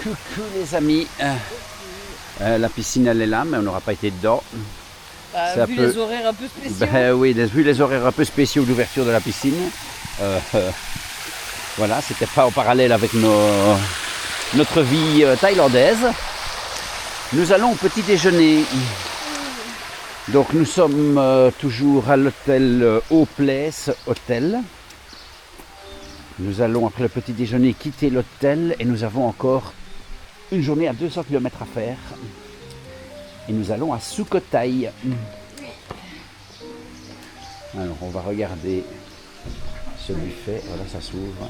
Coucou les amis. La piscine elle est là, mais on n'aura pas été dedans. Vu les horaires un peu spéciaux. Ben oui, vu les horaires un peu spéciaux d'ouverture de la piscine. Voilà, c'était pas en parallèle avec notre vie thaïlandaise. Nous allons au petit déjeuner. Donc nous sommes toujours à l'hôtel Au Place Hôtel. Nous allons après le petit déjeuner quitter l'hôtel et nous avons encore une journée à 200 km à faire. Et nous allons à Sukhothai. Alors on va regarder ce buffet. Voilà, ça s'ouvre.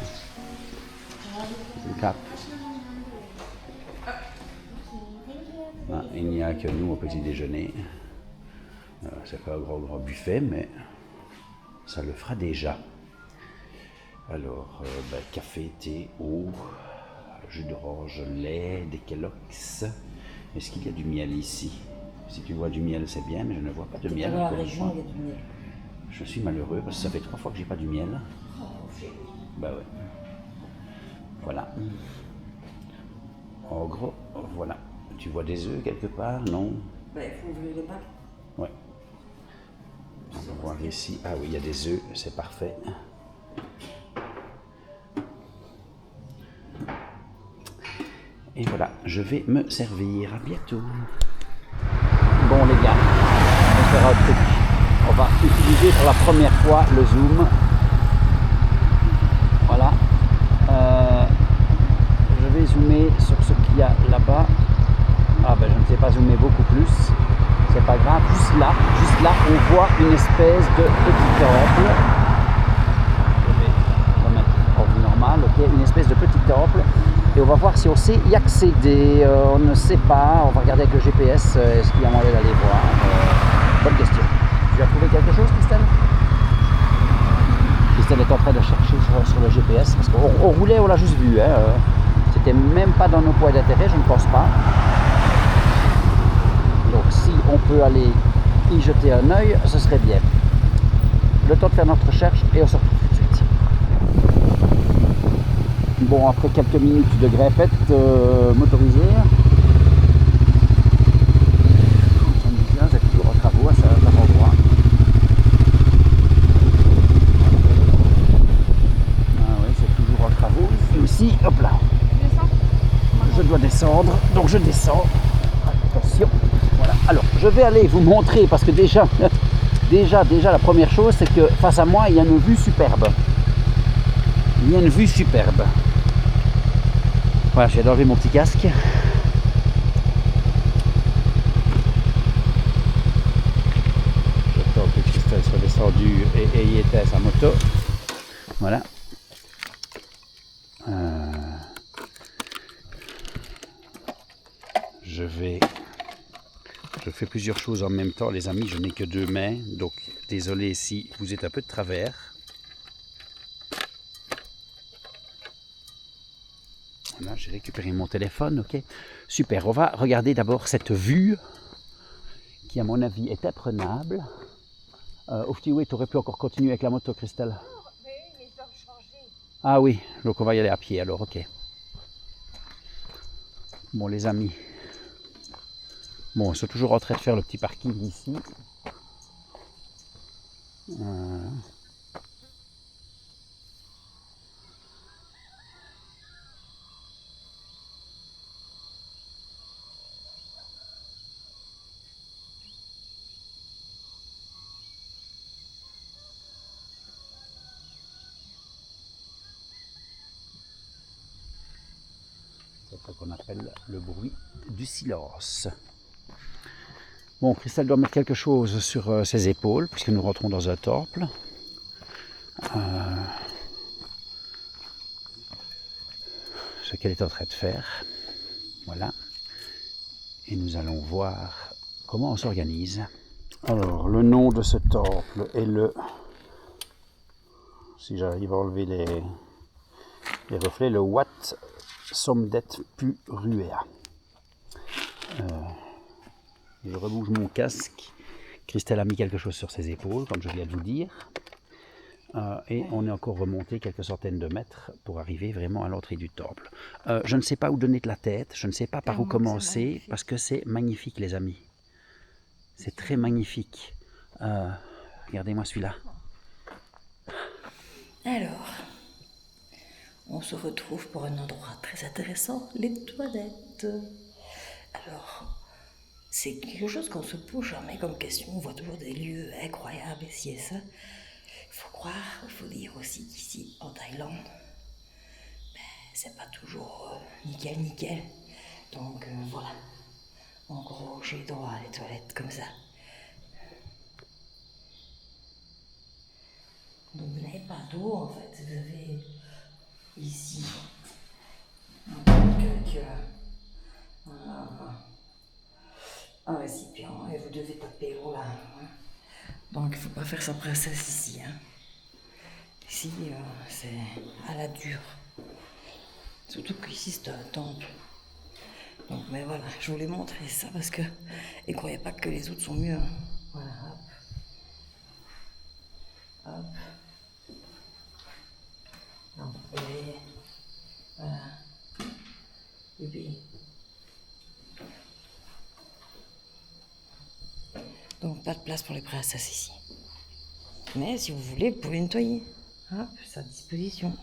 Le cap. Ah, il n'y a que nous au petit déjeuner. C'est pas un grand buffet, mais ça le fera déjà. Alors, café, thé, eau, jus d'orange, lait, des Kellogg's. Est-ce qu'il y a du miel ici? Si tu vois du miel, c'est bien, mais je ne vois pas de miel. Dans la région, il y a du miel. Je suis malheureux parce que ça fait 3 fois que j'ai pas du miel. Bah ouais. Voilà. En gros, voilà. Tu vois des œufs quelque part? Non? Il faut ouvrir les bacs. Ouais. On va voir ici. Ah oui, il y a des œufs, c'est parfait. Et voilà, je vais me servir. À bientôt. Bon les gars, on va faire un truc. On va utiliser pour la première fois le zoom. Voilà. Je vais zoomer sur ce qu'il y a là-bas. Ah ben je ne sais pas zoomer beaucoup plus. C'est pas grave. Juste là, on voit une espèce de petit temple. Je vais remettre en vue normale, ok. Une espèce de petit temple. Et on va voir si on sait y accéder. On ne sait pas. On va regarder avec le GPS. Est-ce qu'il y a moyen d'aller voir? Bonne question. Tu as trouvé quelque chose, Christelle? Christelle est en train de chercher sur le GPS. Parce qu'on roulait, on l'a juste vu. C'était même pas dans nos points d'intérêt, je ne pense pas. Donc si on peut aller y jeter un œil, ce serait bien. Le temps de faire notre recherche et on se retrouve tout de suite. Bon, après quelques minutes de grimpette motorisée, c'est toujours en travaux à cet endroit. Ah oui, c'est toujours en travaux. Et aussi, hop là, je dois descendre, donc je descends. Attention, voilà. Alors, je vais aller vous montrer, parce que déjà, la première chose, c'est que face à moi, il y a une vue superbe. Voilà, je viens d'enlever mon petit casque. J'attends que Christelle soit descendue et ait éteint sa moto. Voilà. Je fais plusieurs choses en même temps, les amis. Je n'ai que 2 mains, donc désolé si vous êtes un peu de travers. Voilà, j'ai récupéré mon téléphone, ok. Super, on va regarder d'abord cette vue qui, à mon avis, est imprenable. Oui, tu aurais pu encore continuer avec la moto, Christelle. Mais ils doivent changer. Ah oui, donc on va y aller à pied alors, ok. Bon, les amis. Bon, ils sont toujours en train de faire le petit parking ici. C'est ça qu'on appelle le bruit du silence. Bon, Christelle doit mettre quelque chose sur ses épaules, puisque nous rentrons dans un temple. Ce qu'elle est en train de faire. Voilà. Et nous allons voir comment on s'organise. Alors, le nom de ce temple est le... Si j'arrive à enlever les reflets, le Wat Somdet Purua. Je rebouge mon casque. Christelle a mis quelque chose sur ses épaules, comme je viens de vous dire. Et on est encore remonté quelques centaines de mètres pour arriver vraiment à l'entrée du temple. Je ne sais pas où donner de la tête, je ne sais pas par où commencer, parce que c'est magnifique les amis. C'est très magnifique. Regardez-moi celui-là. Alors, on se retrouve pour un endroit très intéressant, les toilettes. Alors, c'est quelque chose qu'on se pose jamais comme question. On voit toujours des lieux incroyables ici et ça. Il faut croire, il faut dire aussi qu'ici, en Thaïlande, c'est pas toujours nickel. Donc voilà. En gros, j'ai droit à les toilettes comme ça. Donc vous n'avez pas d'eau en fait. Vous avez ici un récipient et vous devez taper l'eau là. Hein. Donc il ne faut pas faire sa princesse ici. Hein. Ici, c'est à la dure. Surtout qu'ici, c'est un temple. Donc, mais voilà, je voulais montrer ça parce que... Et croyez pas que les autres sont mieux. Hein. Voilà, hop. Hop. Non, et... Voilà. Bébé. Donc, pas de place pour les princesses ici. Mais si vous voulez, vous pouvez nettoyer. Hop, c'est à disposition.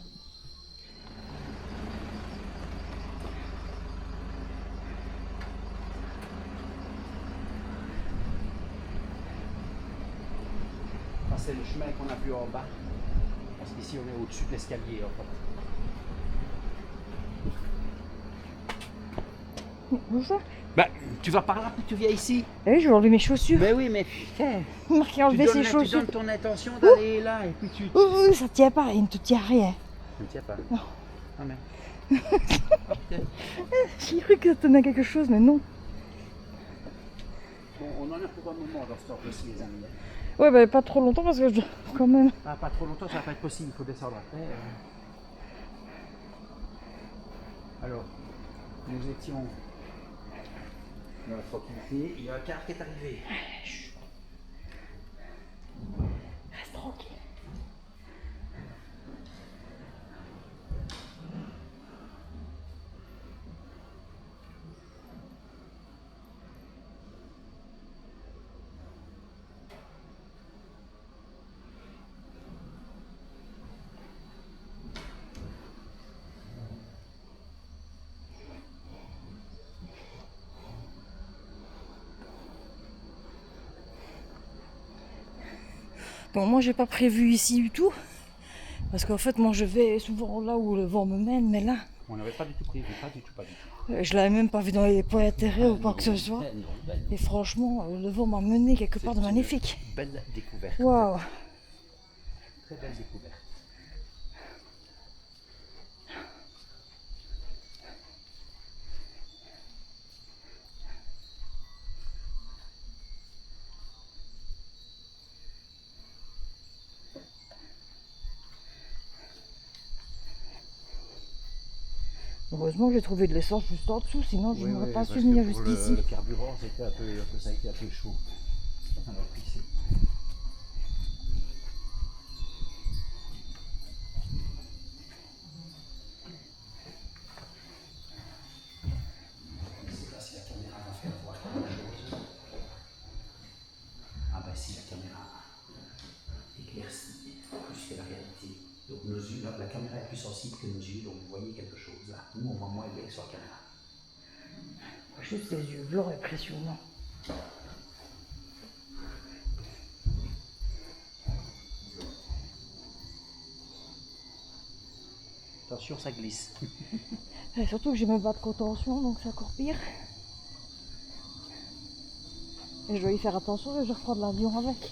C'est le chemin qu'on a vu en bas. Parce qu'ici on est au-dessus de l'escalier en fait. Bonjour. Bah, tu vas par là puis tu viens ici. Eh oui, je vais enlever mes chaussures. Mais oui, mais putain. Marqué enlever ses Tu chaussures. donnes ton intention d'aller là et puis tu... Ça tient pas, il ne te tient rien. Je ne tiens pas. Non. Ah merde. Oh, putain. J'ai cru que ça tenait quelque chose, mais non. Bon, on en a pour un moment dans ce temple aussi les amis. Ouais, bah pas trop longtemps parce que je dois quand même. Ah, pas trop longtemps, ça va pas être possible, il faut descendre après. Alors, nous étions dans la tranquillité, il y a un car qui est arrivé. Reste tranquille. Bon, moi j'ai pas prévu ici du tout. Parce qu'en fait, moi je vais souvent là où le vent me mène, mais là. On n'avait pas du tout prévu, pas du tout. Je l'avais même pas vu dans les points d'intérêt ou quoi que ce soit. Et franchement, le vent m'a mené quelque part de magnifique. Belle découverte. Waouh! Très belle découverte. Heureusement que j'ai trouvé de l'essence juste en dessous, sinon je n'aurais pas su venir jusqu'ici. Le carburant, c'était ça a été un peu chaud. Alors ici. Je ne sais pas si la caméra va faire voir quelque chose. Ah bah si, la caméra éclaircit plus que la réalité. Donc nos yeux, la caméra est plus sensible que nos yeux, donc vous voyez quelque chose là. Nous on voit moins bien sur la caméra. Juste les yeux blancs impressionnants. Attention, ça glisse. Et surtout que j'ai mes bas de contention, donc c'est encore pire. Et je dois y faire attention, je vais reprendre l'avion avec.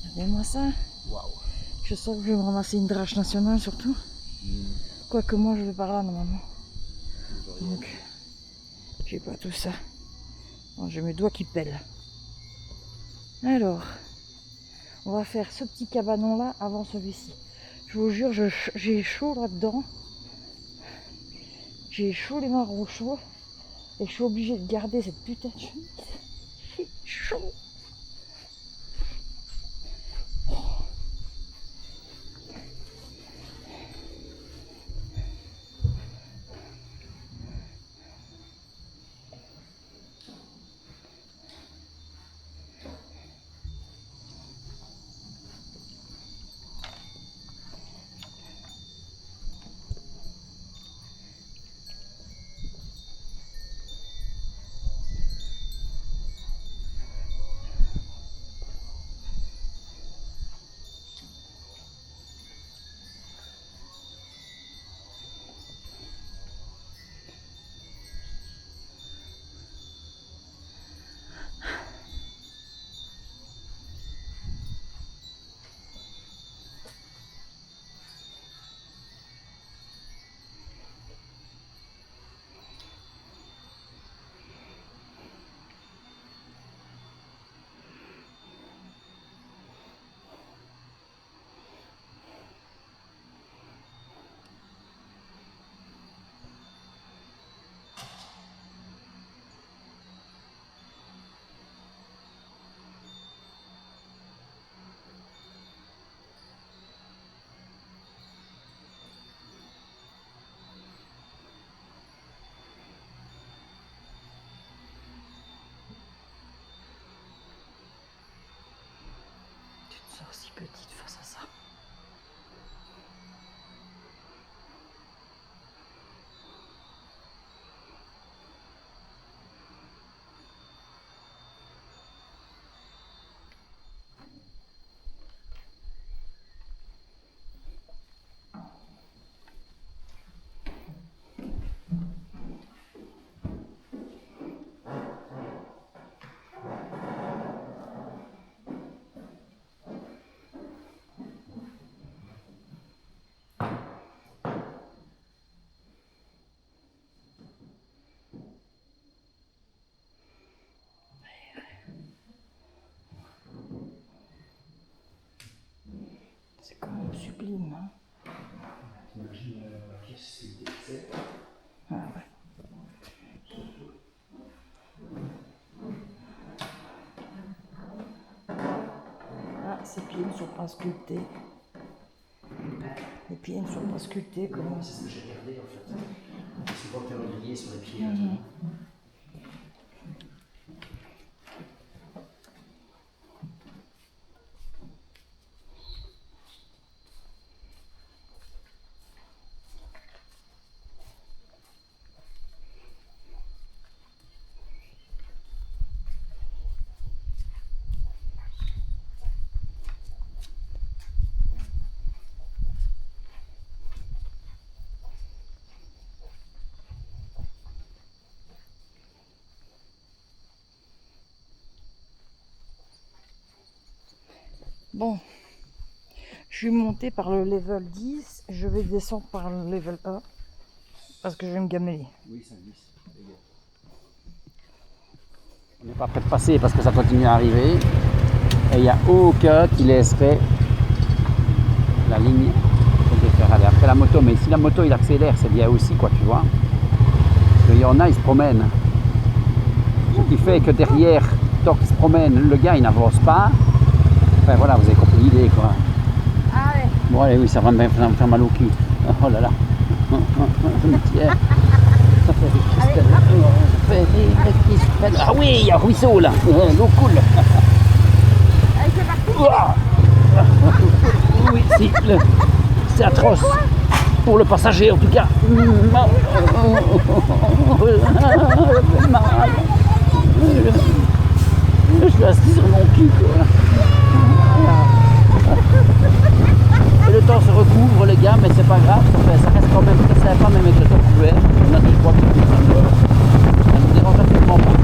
Regardez-moi ça. Waouh. Je sens que je vais me ramasser une drache nationale surtout. Quoique moi je vais par là normalement. Donc, j'ai pas tout ça. Bon, j'ai mes doigts qui pèlent. Alors, on va faire ce petit cabanon là avant celui-ci. Je vous jure, j'ai chaud là-dedans. J'ai chaud les marrons chauds. Et je suis obligée de garder cette putain de chemise. J'ai chaud. ça aussi petite face à ça. C'est quand même sublime, hein. T'imagines la pièce c'est Ah ouais. Ah, ces pieds ne sont pas sculptés. Les pieds ne sont pas sculptés comme... C'est ce que j'ai regardé en fait. C'est souvent relié sur les pieds. Bon, je suis montée par le level 10, je vais descendre par le level 1 parce que je vais me gameler. Oui, ça glisse. On n'est pas prêt de passer parce que ça continue à arriver. Et il n'y a aucun qui laisserait la ligne de faire aller après la moto. Mais si la moto il accélère, c'est bien aussi, quoi, tu vois. Parce qu'il y en a, ils se promènent. Ce qui fait que derrière, tant qu'ils se promènent, le gars il n'avance pas. Enfin voilà, vous avez compris l'idée, quoi. Ah ouais. Bon allez, oui, ça va me faire mal au cul. Oh là là. Je me tiens. Ça fait des cristals. Ah oui, il y a un ruisseau là. L'eau coule. Allez, c'est parti. Oui, c'est atroce. Pour le passager en tout cas. Je suis assis sur mon cul, quoi. Et le temps se recouvre, les gars, mais c'est pas grave, ça reste quand même très sympa, même avec le temps couvert. On a des fois qui ça nous dérange absolument pas.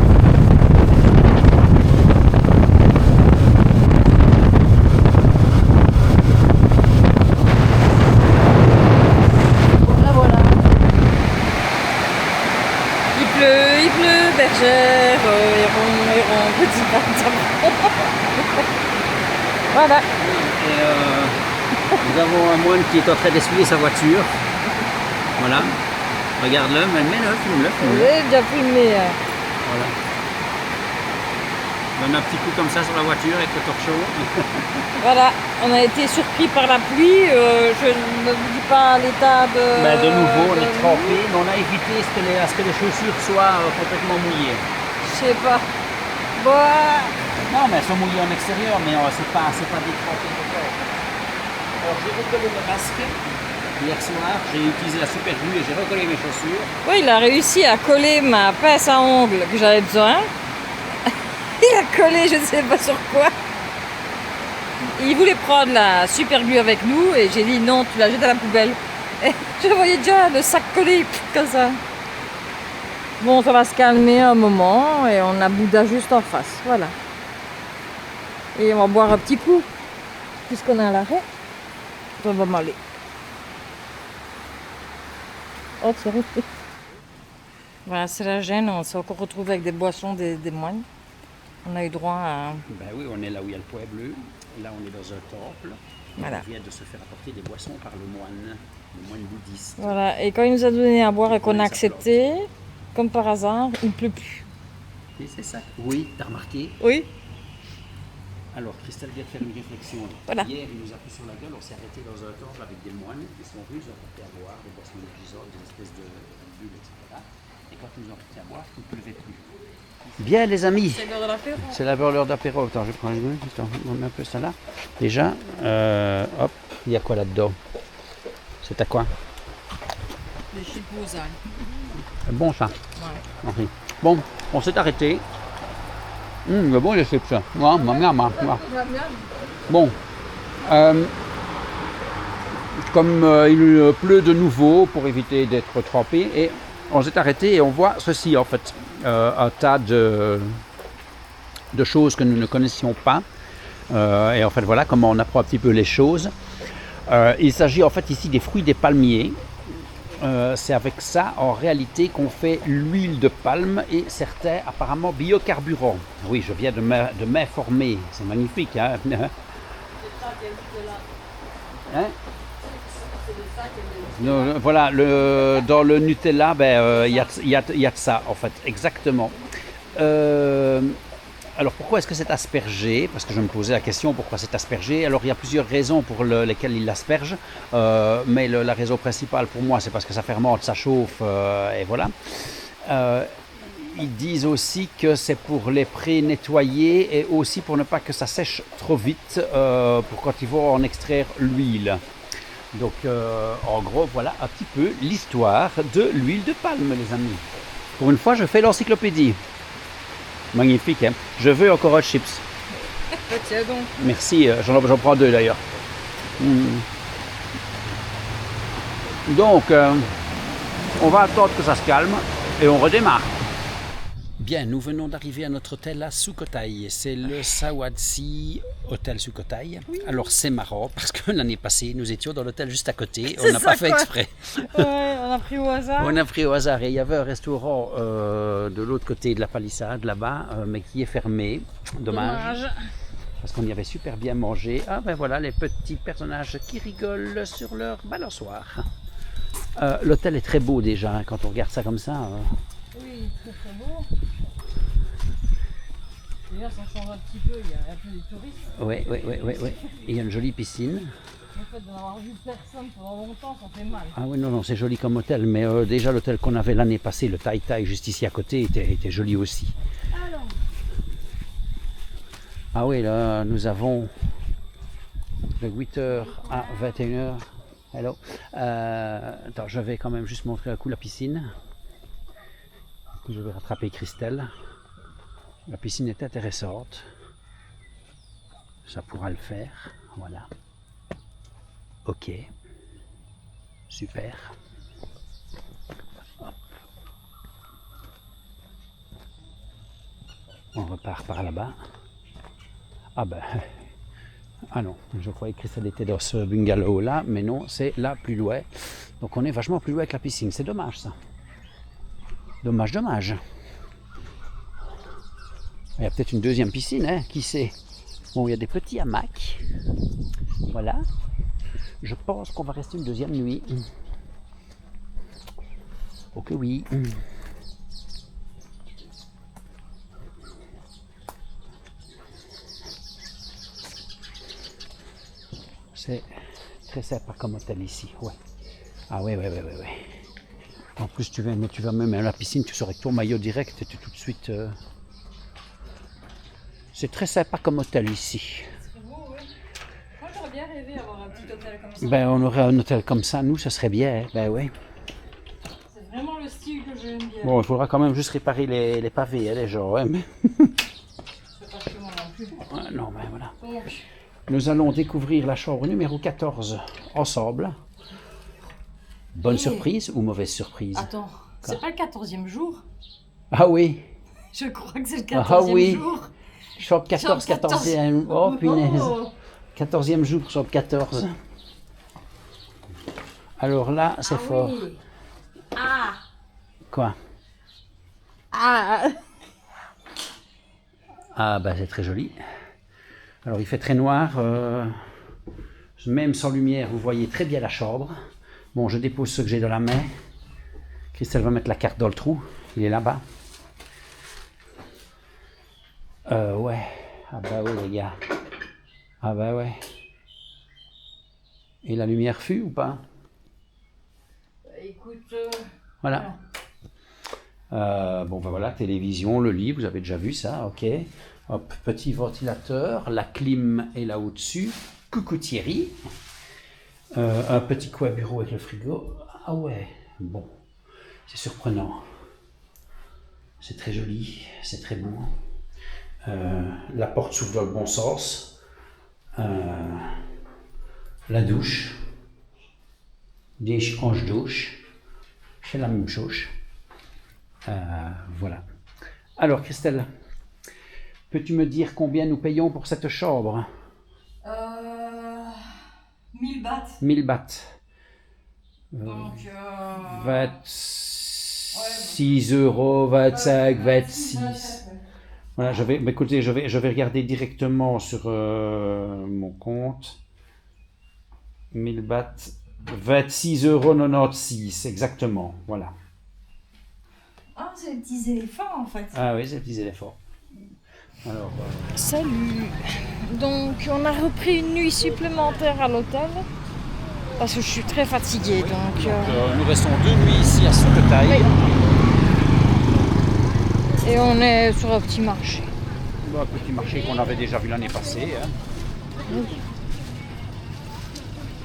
Voilà. Il pleut, bergère, héron, petit pantalon. Voilà. Et nous avons un moine qui est en train d'essuyer sa voiture. Voilà. Regarde-le, mets-le, filme-le. J'ai déjà filmé. Voilà. Donne un petit coup comme ça sur la voiture avec le torchon. Voilà, on a été surpris par la pluie. Je ne vous dis pas l'état de. De nouveau, on de est trempé, mais on a évité à ce que les chaussures soient complètement mouillées. Je sais pas. Bon. Non, mais elles sont mouillées en extérieur, mais c'est pas détrempé encore. Alors j'ai recollé le masque. Hier soir, j'ai utilisé la super glue et j'ai recollé mes chaussures. Oui, il a réussi à coller ma pince à ongles que j'avais besoin. Il a collé, je ne sais pas sur quoi. Il voulait prendre la super glue avec nous et j'ai dit non, tu la jettes à la poubelle. Et je voyais déjà le sac collé comme ça. Bon, ça va se calmer un moment et on a Bouddha juste en face. Voilà. Et on va boire un petit coup. Puisqu'on est à l'arrêt, on va m'aller. Oh, c'est resté. Voilà, c'est la gêne. On s'est encore retrouvé avec des boissons des moines. On a eu droit à... Ben oui, on est là où il y a le poêle bleu. Là, on est dans un temple. Voilà. On vient de se faire apporter des boissons par le moine bouddhiste. Voilà, et quand il nous a donné à boire et qu'on a accepté, comme par hasard, il ne pleut plus. Et c'est ça. Oui, t'as remarqué. Oui. Alors, Christelle vient de faire une réflexion. Voilà. Hier, il nous a pris sur la gueule. On s'est arrêté dans un temple avec des moines qui sont venus nous apporter à boire, des boissons énergisantes, des espèces de bulles, etc. Et quand ils ont réussi à boire, vous ne pleuvez plus. Bien les amis, C'est l'heure de l'apéro. c'est l'heure d'apéro. Attends, je prends on met un peu ça là. Déjà, hop, il y a quoi là-dedans? C'est à quoi? Les chips aux algues. Bon ça. Ouais. Okay. Bon, on s'est arrêté. C'est bon les chips ça. Ouais, bon, comme il pleut de nouveau pour éviter d'être trempé, et on s'est arrêté et on voit ceci en fait, un tas de choses que nous ne connaissions pas. Et en fait voilà comment on apprend un petit peu les choses. Il s'agit en fait ici des fruits des palmiers. C'est avec ça en réalité qu'on fait l'huile de palme et certains apparemment biocarburants. Oui, je viens de m'informer, c'est magnifique. Hein, hein? Voilà, dans le Nutella, il y a de ça en fait, exactement. Alors pourquoi est-ce que c'est aspergé? Parce que je me posais la question pourquoi c'est aspergé. Alors il y a plusieurs raisons pour lesquelles il l'asperge, mais la raison principale pour moi c'est parce que ça fermente, ça chauffe, et voilà. Ils disent aussi que c'est pour les pré-nettoyer et aussi pour ne pas que ça sèche trop vite, pour quand ils vont en extraire l'huile. Donc en gros voilà un petit peu l'histoire de l'huile de palme les amis. Pour une fois je fais l'encyclopédie. Magnifique, hein. Je veux encore un chips. Tiens donc. Merci, j'en prends 2 d'ailleurs. Donc, on va attendre que ça se calme et on redémarre. Bien, nous venons d'arriver à notre hôtel à Sukhothai. C'est le Sawadsi Hôtel Sukhothai. Oui. Alors c'est marrant parce que l'année passée, nous étions dans l'hôtel juste à côté. On n'a pas fait exprès. Ouais, on a pris au hasard. On a pris au hasard et il y avait un restaurant de l'autre côté de la palissade, là-bas, mais qui est fermé. Dommage. Parce qu'on y avait super bien mangé. Ah ben voilà, les petits personnages qui rigolent sur leur balançoire. L'hôtel est très beau déjà, hein, quand on regarde ça comme ça. Oui, très beau. D'ailleurs, ça change un petit peu, il y a un peu des touristes. Oui. Il y a une jolie piscine. Le fait d'en avoir vu personne pendant longtemps, ça fait mal. Ah oui, non, c'est joli comme hôtel, mais déjà l'hôtel qu'on avait l'année passée, le Tai Tai, juste ici à côté, était joli aussi. Alors. Ah oui, là, nous avons de 8h à 21h. Hello. Attends, je vais quand même juste montrer un coup la piscine. Je vais rattraper Christelle. La piscine est intéressante. Ça pourra le faire. Voilà. Ok. Super. Hop. On repart par là-bas. Ah ben. Ah non, je croyais que Christelle était dans ce bungalow là, mais non, c'est là plus loin. Donc on est vachement plus loin que la piscine. C'est dommage ça. Dommage. Il y a peut-être une deuxième piscine, hein, qui sait. Bon, il y a des petits hamacs. Voilà. Je pense qu'on va rester une deuxième nuit. Oh que oui. C'est très sympa comme hôtel ici, ouais. Ah ouais. En plus, tu vas même à la piscine, tu sors avec ton maillot direct et tu tout de suite... C'est très sympa comme hôtel ici. C'est beau, oui. Moi, j'aurais bien rêvé d'avoir un petit hôtel comme ça. Ben, on aurait un hôtel comme ça, nous, ça serait bien, hein. Ben oui. C'est vraiment le style que j'aime bien. Bon, il faudra quand même juste réparer les pavés, hein, les gens, hein, mais... C'est pas chez moi non plus. Ouais, non, ben voilà. Donc, Nous allons découvrir la chambre numéro 14 ensemble. Bonne surprise ou mauvaise surprise? attends, c'est pas le 14e jour? Ah oui. Je crois que c'est le 14e jour. Chambre 14, 14e. Oh punaise. 14e jour, chambre 14. Alors là, c'est fort. Oui. Ah. Quoi? Ah. Ah bah c'est très joli. Alors il fait très noir. Même sans lumière, vous voyez très bien la chambre. Bon, je dépose ce que j'ai dans la main. Christelle va mettre la carte dans le trou. Il est là-bas. Ouais. Ah bah oui les gars. Ah bah ouais. Et la lumière fut ou pas? Écoute. Voilà. Bon, ben voilà, télévision, le lit, vous avez déjà vu ça, ok. Hop, petit ventilateur, la clim est là au-dessus. Coucou Thierry. Un petit coin bureau avec le frigo. Ah ouais, bon, c'est surprenant. C'est très joli, c'est très beau. La porte s'ouvre dans le bon sens. La douche. Des anges douche. C'est la même chose. Voilà. Alors Christelle, peux-tu me dire combien nous payons pour cette chambre? 1000 bahts. 1000 bahts. Donc, 26 euros, 25, 26. Voilà, écoutez, je vais regarder directement sur mon compte. 1000 bahts, 26,96 €, exactement. Voilà. Ah, c'est les petits éléphants en fait. Ah oui, c'est les petits éléphants. Alors, Salut. Donc on a repris une nuit supplémentaire à l'hôtel parce que je suis très fatiguée. Donc nous restons 2 nuits ici à Sukhothai. et on est sur un petit marché. Un petit marché qu'on avait déjà vu l'année passée. Hein. Oui.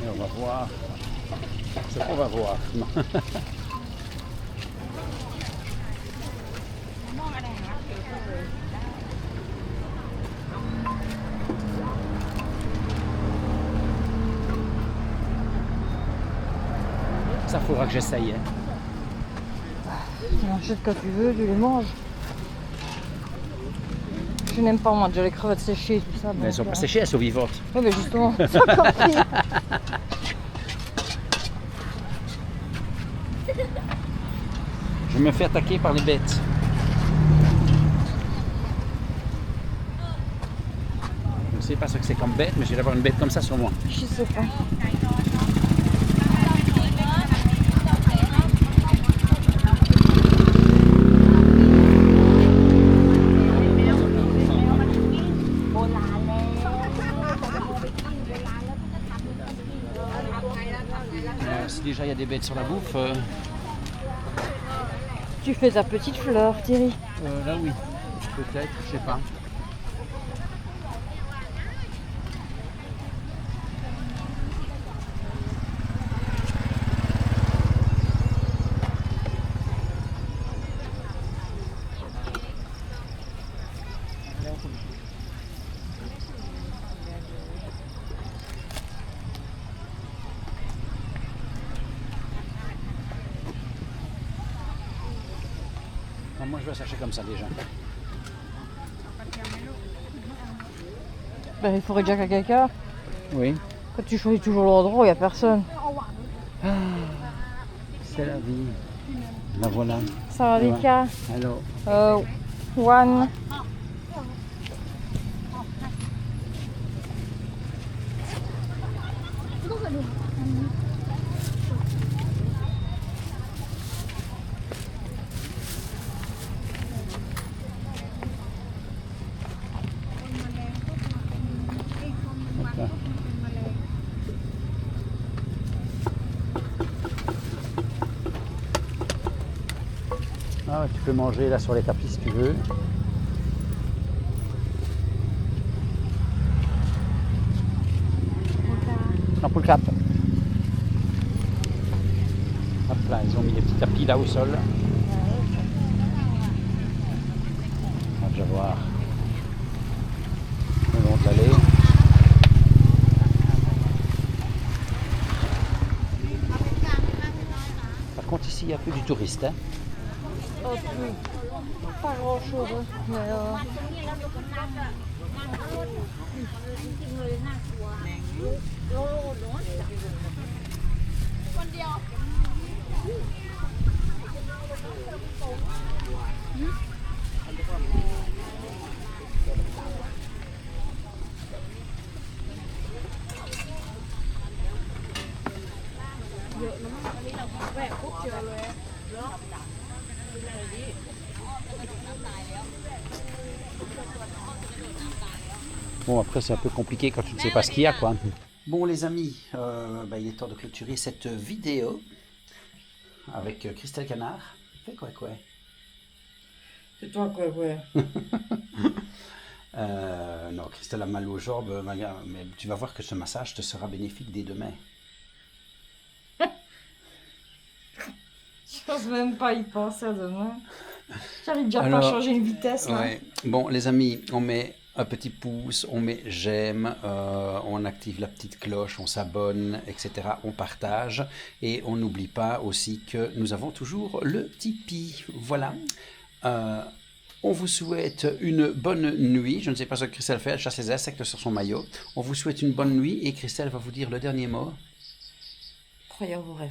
Et on va voir ce qu'on va voir. Ça faudra que j'essaye. Hein. Tu achètes quand tu veux, tu les manges. Je n'aime pas moi déjà les crevettes séchées et tout ça. Mais elles sont pas séchées, elles sont vivantes. Oui mais justement, c'est encore pire. Je me fais attaquer par les bêtes. Je ne sais pas ce que c'est comme bête, mais j'ai d'avoir une bête comme ça sur moi. Je sais pas. Si déjà il y a des bêtes sur la bouffe, Tu fais ta petite fleur, Thierry. là oui, peut-être, je sais pas. Moi je vais chercher comme ça déjà. Ben, il faudrait déjà qu'il y ait quelqu'un. Oui. Quand tu choisis toujours l'endroit où il n'y a personne. C'est la vie. La voilà. Ça va, Vika? Alors, One. ah, tu peux manger là sur les tapis si tu veux. Un pour le cap. Hop là, ils ont mis des petits tapis là au sol. On va déjà voir le long de l'allée. Par contre ici il y a peu du touriste. Hein. Pas grand chose. Mais Bon, après c'est un peu compliqué quand tu ne sais pas ce qu'il y a, quoi. Bon les amis, il est temps de clôturer cette vidéo avec Christelle Canard. Fais quoi. C'est toi quoi, ouais. Non, Christelle a mal aux jambes, mais tu vas voir que ce massage te sera bénéfique dès demain. Je n'ose même pas y penser à demain. J'arrive déjà pas à changer une vitesse là. Ouais. Bon, les amis, on met un petit pouce, on met j'aime, on active la petite cloche, on s'abonne, etc. On partage et on n'oublie pas aussi que nous avons toujours le Tipeee. Voilà. On vous souhaite une bonne nuit. Je ne sais pas ce que Christelle fait, elle chasse les insectes sur son maillot. On vous souhaite une bonne nuit et Christelle va vous dire le dernier mot. Croyez en vos rêves.